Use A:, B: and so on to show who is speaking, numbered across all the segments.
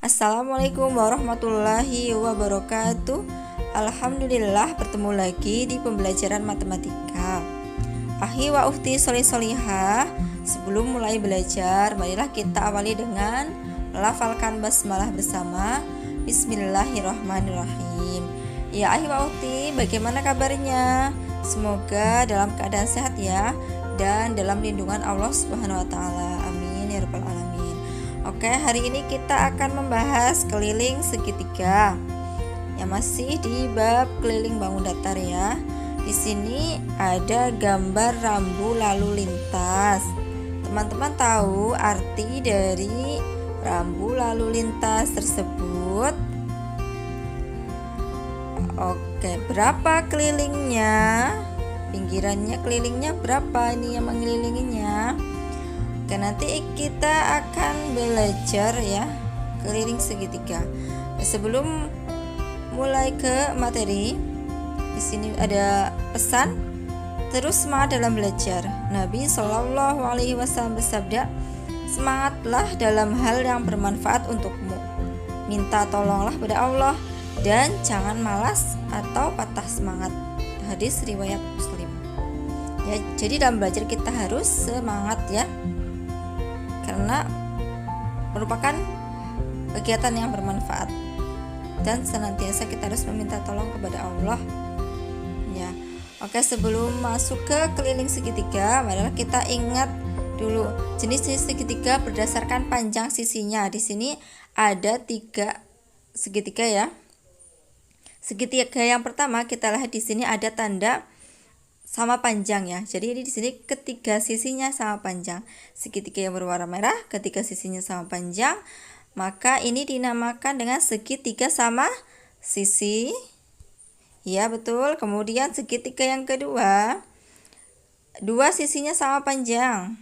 A: Assalamualaikum warahmatullahi wabarakatuh. Alhamdulillah bertemu lagi di pembelajaran matematika. Ahi wa ufti solihah. Sebelum mulai belajar, marilah kita awali dengan melafalkan basmalah bersama. Bismillahirrahmanirrahim. Ya ahi wa ufti, bagaimana kabarnya? Semoga dalam keadaan sehat ya, dan dalam lindungan Allah Subhanahu wa taala. Amin ya rabbal alamin. Oke, hari ini kita akan membahas keliling segitiga. Ya, masih di bab keliling bangun datar ya. Di sini ada gambar rambu lalu lintas. Teman-teman tahu arti dari rambu lalu lintas tersebut? Oke, berapa kelilingnya? Pinggirannya kelilingnya berapa ini yang mengelilinginya? Oke, nanti kita akan belajar ya keliling segitiga. Sebelum mulai ke materi, di sini ada pesan terus semangat dalam belajar. Nabi Shallallahu Alaihi Wasallam bersabda, semangatlah dalam hal yang bermanfaat untukmu. Minta tolonglah pada Allah dan jangan malas atau patah semangat. Hadis riwayat Muslim. Ya, jadi dalam belajar kita harus semangat ya, karena merupakan kegiatan yang bermanfaat dan senantiasa kita harus meminta tolong kepada Allah ya. Oke, sebelum masuk ke keliling segitiga, marilah kita ingat dulu jenis-jenis segitiga berdasarkan panjang sisinya. Di sini ada 3 segitiga ya. Segitiga yang pertama kita lihat di sini ada tanda sama panjang ya. Jadi ini di sini ketiga sisinya sama panjang. Segitiga yang berwarna merah, ketiga sisinya sama panjang, maka ini dinamakan dengan segitiga sama sisi. Ya, betul. Kemudian segitiga yang kedua, 2 sisinya sama panjang.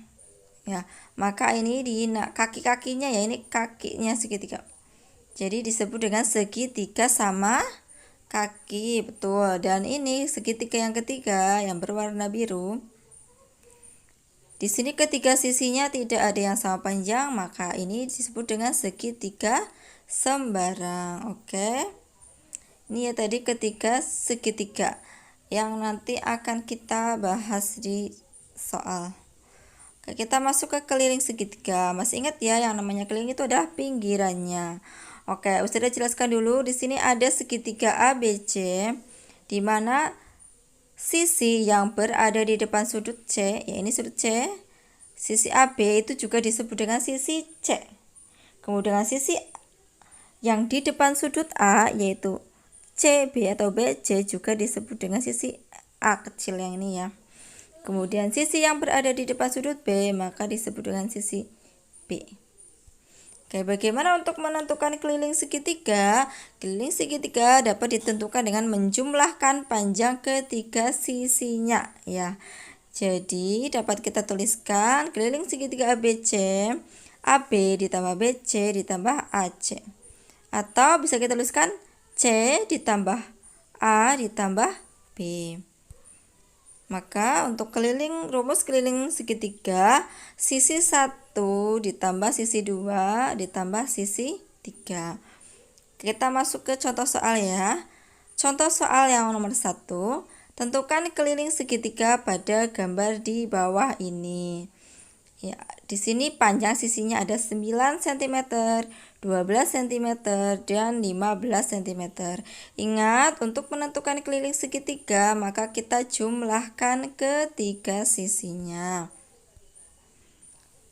A: Ya, maka ini di kaki-kakinya ya, ini kakinya segitiga. Jadi disebut dengan segitiga sama kaki, betul. Dan ini segitiga yang ketiga yang berwarna biru. Di sini ketiga sisinya tidak ada yang sama panjang, maka ini disebut dengan segitiga sembarang. Oke. Ini ya tadi ketiga segitiga yang nanti akan kita bahas di soal. Oke, kita masuk ke keliling segitiga. Masih ingat ya, yang namanya keliling itu adalah pinggirannya. Oke, Ustazah jelaskan dulu. Di sini ada segitiga ABC, di mana sisi yang berada di depan sudut C, ya ini sudut C, sisi AB itu juga disebut dengan sisi C. Kemudian sisi yang di depan sudut A, yaitu CB atau BC, juga disebut dengan sisi A kecil yang ini ya. Kemudian sisi yang berada di depan sudut B, maka disebut dengan sisi B. Oke, bagaimana untuk menentukan keliling segitiga? Keliling segitiga dapat ditentukan dengan menjumlahkan panjang ketiga sisinya ya. Jadi dapat kita tuliskan keliling segitiga ABC, AB ditambah BC ditambah AC. Atau bisa kita tuliskan C ditambah A ditambah B. Maka untuk rumus keliling segitiga, sisi 1 ditambah sisi 2 ditambah sisi 3. Kita masuk ke contoh soal ya. Contoh soal yang nomor 1, tentukan keliling segitiga pada gambar di bawah ini. Ya, di sini panjang sisinya ada 9 cm, 12 cm, dan 15 cm. Ingat, untuk menentukan keliling segitiga, maka kita jumlahkan ketiga sisinya.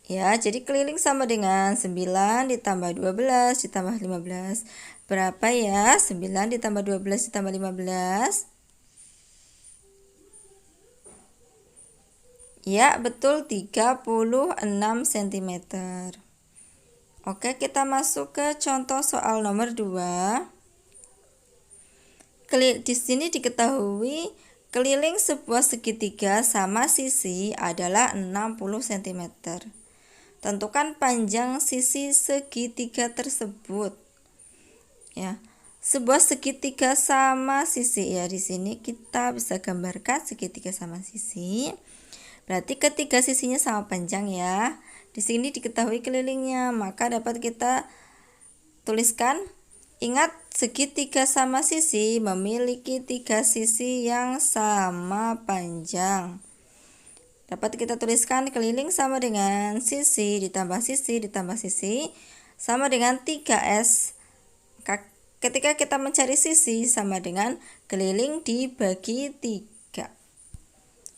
A: Ya, jadi keliling sama dengan 9 ditambah 12 ditambah 15. Berapa ya? 9 ditambah 12 ditambah 15. Ya, betul 36 cm. Oke, kita masuk ke contoh soal nomor 2. Di sini diketahui keliling sebuah segitiga sama sisi adalah 60 cm. Tentukan panjang sisi segitiga tersebut. Ya. Sebuah segitiga sama sisi ya, di sini kita bisa gambarkan segitiga sama sisi. Berarti ketiga sisinya sama panjang ya. Di sini diketahui kelilingnya, maka dapat kita tuliskan. Ingat, segitiga sama sisi memiliki 3 sisi yang sama panjang. Dapat kita tuliskan keliling sama dengan sisi ditambah sisi ditambah sisi sama dengan 3S. Ketika kita mencari sisi sama dengan keliling dibagi 3.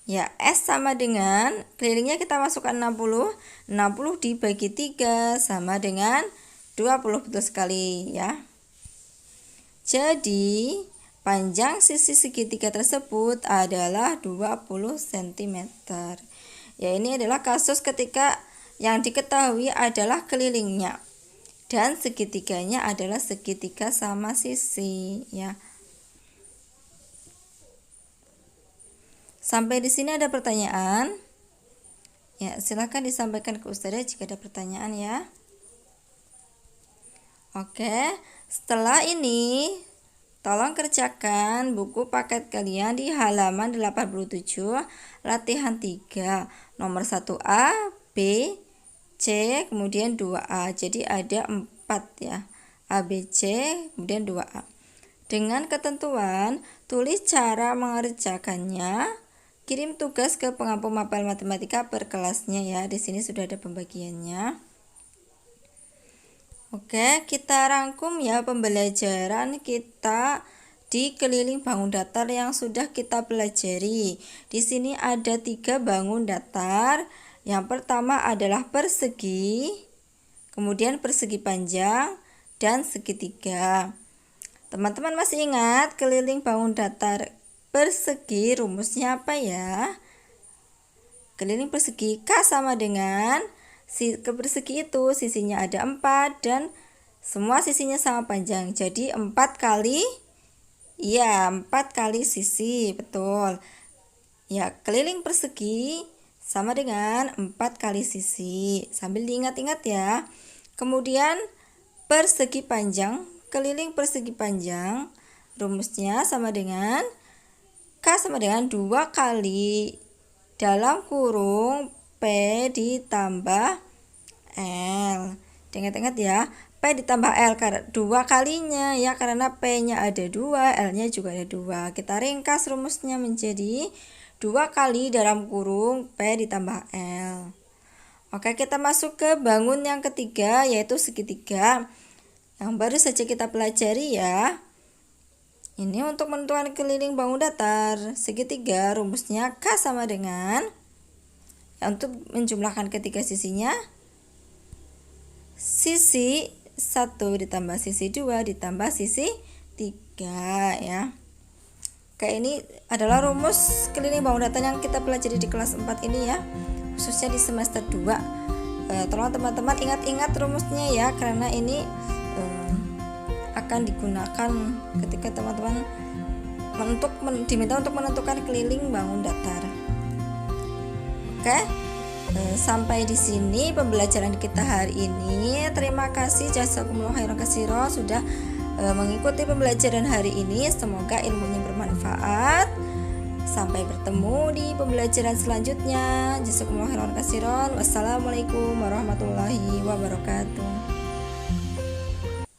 A: Ya, S sama dengan kelilingnya kita masukkan 60. 60 dibagi 3 sama dengan 20, betul sekali ya. Jadi, panjang sisi segitiga tersebut adalah 20 cm. Ya, ini adalah kasus ketika yang diketahui adalah kelilingnya dan segitiganya adalah segitiga sama sisi ya. Sampai di sini ada pertanyaan? Ya, silakan disampaikan ke Ustazah jika ada pertanyaan ya. Oke, setelah ini tolong kerjakan buku paket kalian di halaman 87 latihan 3 nomor 1A, B, C, kemudian 2A. Jadi ada 4 ya, A, B, C, kemudian 2A. Dengan ketentuan, tulis cara mengerjakannya, kirim tugas ke pengampu mapel matematika per kelasnya ya. Di sini sudah ada pembagiannya. Oke, kita rangkum ya pembelajaran kita di keliling bangun datar yang sudah kita pelajari. Di sini ada 3 bangun datar. Yang pertama adalah persegi, kemudian persegi panjang dan segitiga. Teman-teman masih ingat keliling bangun datar persegi rumusnya apa ya? Keliling persegi K sama dengan ke persegi itu sisinya ada 4 dan semua sisinya sama panjang. Jadi 4 kali sisi, betul. Ya, keliling persegi sama dengan 4 kali sisi. Sambil diingat-ingat ya. Kemudian persegi panjang, keliling persegi panjang rumusnya sama dengan K sama dengan 2 kali dalam kurung P ditambah L. Ingat-ingat ya, P ditambah L karena 2 kalinya ya, karena P-nya ada 2, L-nya juga ada 2. Kita ringkas rumusnya menjadi 2 kali dalam kurung P ditambah L. Oke, kita masuk ke bangun yang ketiga, yaitu segitiga yang baru saja kita pelajari ya. Ini untuk menentukan keliling bangun datar segitiga rumusnya K sama dengan untuk menjumlahkan ketiga sisinya, sisi 1 ditambah sisi 2 ditambah sisi 3 ya. Oke, ini adalah rumus keliling bangun datar yang kita pelajari di kelas 4 ini ya, khususnya di semester 2. Tolong teman-teman ingat-ingat rumusnya ya, karena ini akan digunakan ketika teman-teman diminta untuk menentukan keliling bangun datar. Oke, sampai di sini pembelajaran kita hari ini. Terima kasih jazakumullah khairan katsiran sudah mengikuti pembelajaran hari ini. Semoga ilmunya bermanfaat. Sampai bertemu di pembelajaran selanjutnya. Jazakumullah khairan katsiran. Wassalamualaikum warahmatullahi wabarakatuh.